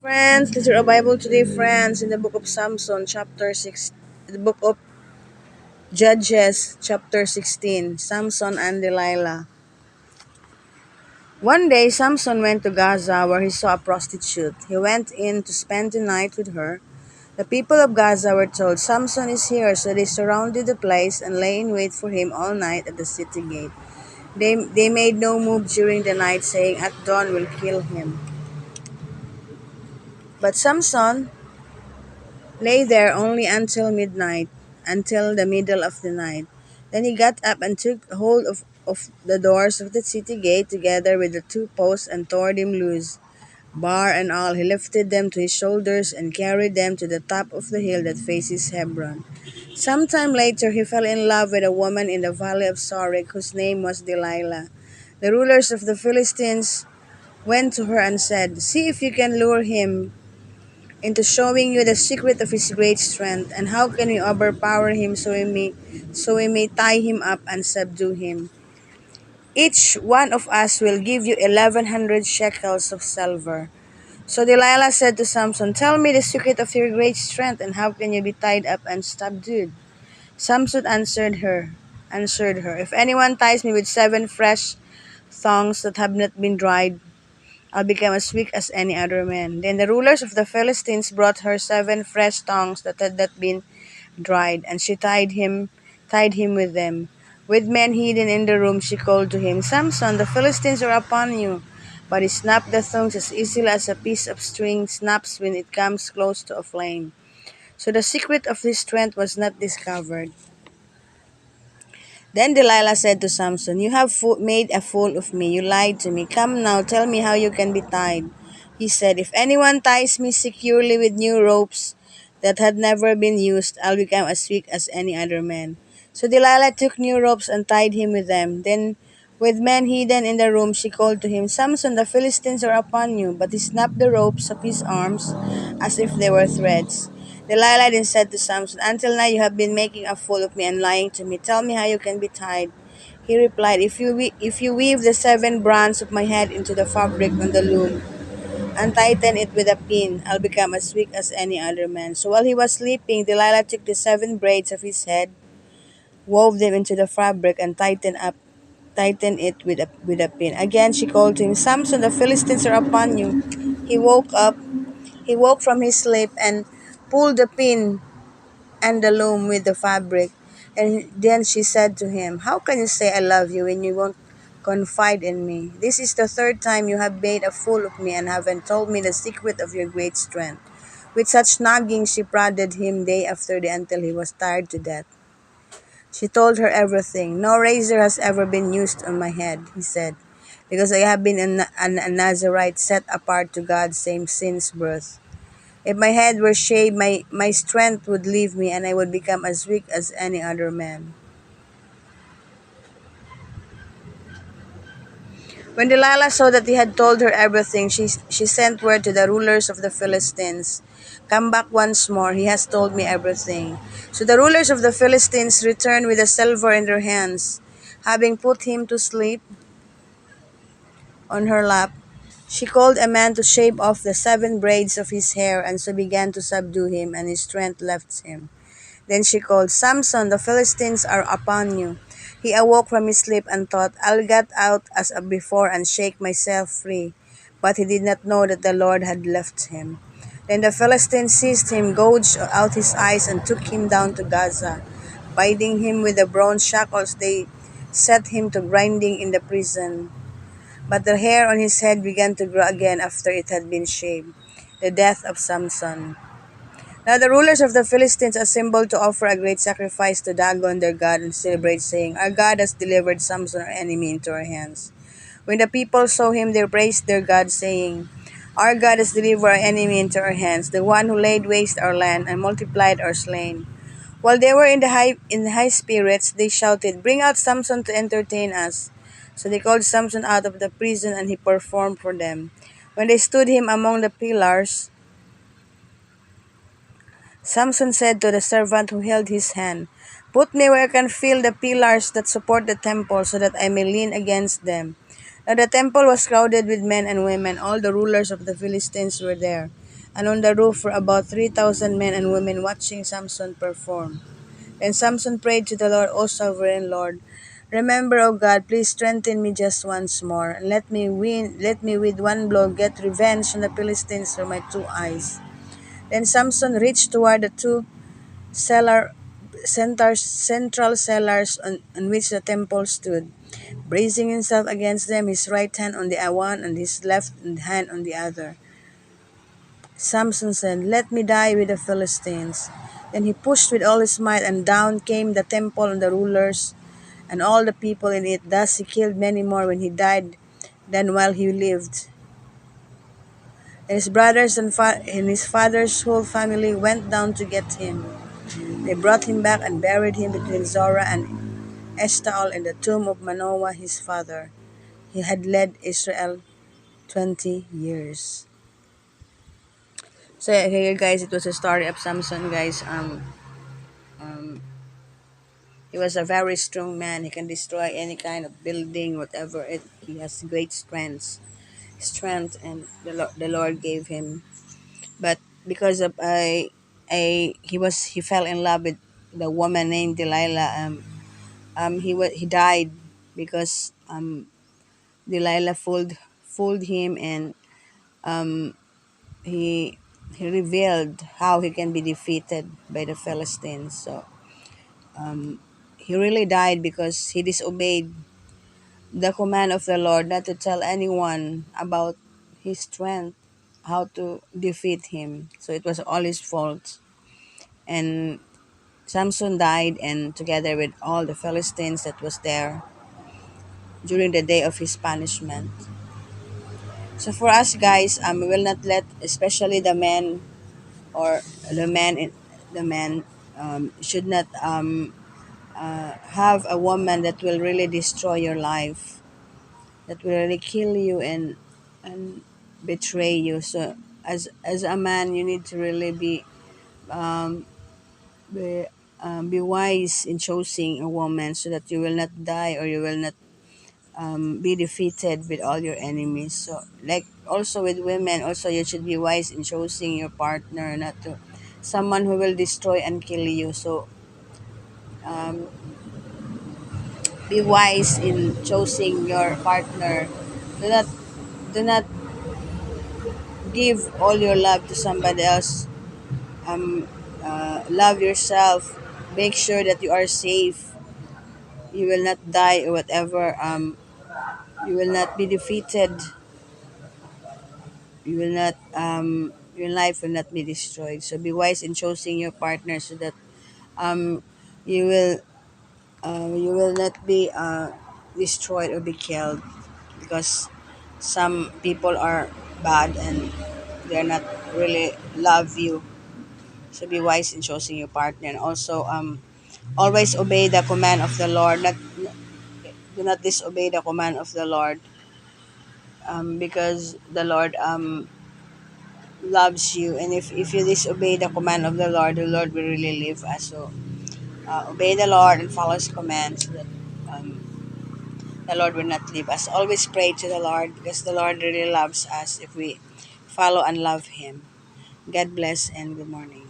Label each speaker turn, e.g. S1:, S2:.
S1: Friends, let's read our Bible today, friends, in the book of Samson, chapter 6, the book of Judges, chapter 16, Samson and Delilah. One day, Samson went to Gaza where he saw a prostitute. He went in to spend the night with her. The people of Gaza were told, Samson is here, so they surrounded the place and lay in wait for him all night at the city gate. They made no move during the night, saying, at dawn we'll kill him. But Samson lay there only until the middle of the night. Then he got up and took hold of the doors of the city gate together with the two posts and tore them loose. Bar and all, he lifted them to his shoulders and carried them to the top of the hill that faces Hebron. Some time later, he fell in love with a woman in the valley of Sorek whose name was Delilah. The rulers of the Philistines went to her and said, see if you can lure him into showing you the secret of his great strength, and how can we overpower him so we may tie him up and subdue him. Each one of us will give you 1,100 shekels of silver. So Delilah said to Samson, tell me the secret of your great strength, and how can you be tied up and subdued? Samson answered her, if anyone ties me with 7 fresh thongs that have not been dried, I'll become as weak as any other man. Then the rulers of the Philistines brought her 7 fresh tongues that had not been dried, and she tied him with them. With men hidden in the room, she called to him, Samson, the Philistines are upon you. But he snapped the thongs as easily as a piece of string snaps when it comes close to a flame. So the secret of his strength was not discovered. Then Delilah said to Samson, you have made a fool of me. You lied to me. Come now, tell me how you can be tied. He said, if anyone ties me securely with new ropes that had never been used, I'll become as weak as any other man. So Delilah took new ropes and tied him with them. Then, with men hidden in the room, she called to him, Samson, the Philistines are upon you. But he snapped the ropes of his arms as if they were threads. Delilah then said to Samson, until now you have been making a fool of me and lying to me. Tell me how you can be tied. He replied, if you weave the 7 brands of my head into the fabric on the loom, and tighten it with a pin, I'll become as weak as any other man. So while he was sleeping, Delilah took the 7 braids of his head, wove them into the fabric, and tightened it with a pin. Again she called to him, Samson, the Philistines are upon you. He woke from his sleep and pulled the pin and the loom with the fabric. And then she said to him, how can you say I love you when you won't confide in me? This is the 3rd time you have made a fool of me and haven't told me the secret of your great strength. With such nagging, she prodded him day after day until he was tired to death. She told her everything. No razor has ever been used on my head, he said, because I have been a Nazarite set apart to God since birth. If my head were shaved, my strength would leave me and I would become as weak as any other man. When Delilah saw that he had told her everything, she sent word to the rulers of the Philistines, come back once more, he has told me everything. So the rulers of the Philistines returned with the silver in their hands. Having put him to sleep on her lap, she called a man to shave off the 7 braids of his hair, and so began to subdue him, and his strength left him. Then she called, Samson, the Philistines are upon you. He awoke from his sleep and thought, I'll get out as before and shake myself free. But he did not know that the Lord had left him. Then the Philistines seized him, gouged out his eyes, and took him down to Gaza. Binding him with the bronze shackles, they set him to grinding in the prison. But the hair on his head began to grow again after it had been shaved. The death of Samson. Now the rulers of the Philistines assembled to offer a great sacrifice to Dagon their god and celebrate, saying, our God has delivered Samson our enemy into our hands. When the people saw him, they praised their God, saying, our God has delivered our enemy into our hands, the one who laid waste our land and multiplied our slain. While they were in high spirits, they shouted, bring out Samson to entertain us. So they called Samson out of the prison, and he performed for them. When they stood him among the pillars, Samson said to the servant who held his hand, put me where I can feel the pillars that support the temple, so that I may lean against them. Now the temple was crowded with men and women. All the rulers of the Philistines were there. and on the roof were about 3,000 men and women watching Samson perform. Then Samson prayed to the Lord, O sovereign Lord, remember, O God, please strengthen me just once more, and let me with one blow get revenge on the Philistines for my two eyes. Then Samson reached toward the two cellar central cellars on which the temple stood, bracing himself against them, his right hand on the one and his left hand on the other. Samson said, let me die with the Philistines. Then he pushed with all his might, and down came the temple and the rulers and all the people in it. Thus he killed many more when he died than while he lived. And his brothers and his father's whole family went down to get him. They brought him back and buried him between Zorah and Eshtaol in the tomb of Manoah his father. He had led Israel 20 years. So here guys, it was a story of Samson guys. Um, he was a very strong man. He can destroy any kind of building, whatever it. He has great strength, and the Lord gave him. But because of he fell in love with the woman named Delilah. He died because Delilah fooled him, and um he he revealed how he can be defeated by the Philistines. So um, he really died because he disobeyed the command of the Lord not to tell anyone about his strength, how to defeat him. So it was all his fault. And Samson died, and together with all the Philistines that was there during the day of his punishment. So for us guys, we will not let, especially the men or the man in the man should not have a woman that will really destroy your life, that will really kill you and betray you. So as a man, you need to really um, be be wise in choosing a woman so that you will not die or you will not be defeated with all your enemies. So like also with women, also you should be wise in choosing your partner, not to someone who will destroy and kill you. So um, be wise in choosing your partner. Do not do not give all your love to somebody else. Love yourself. Make sure that you are safe. You will not die or whatever. You will not be defeated. You will not. Your life will not be destroyed. So be wise in choosing your partner so that um, you will you will not be destroyed or be killed because some people are bad and they're not really love you. So be wise in choosing your partner, and also always obey the command of the Lord. Not Do not disobey the command of the Lord, because the Lord loves you, and if you disobey the command of the Lord will really leave us. So obey the Lord and follow His commands so that um, the Lord will not leave us. Always pray to the Lord because the Lord really loves us if we follow and love Him. God bless and good morning.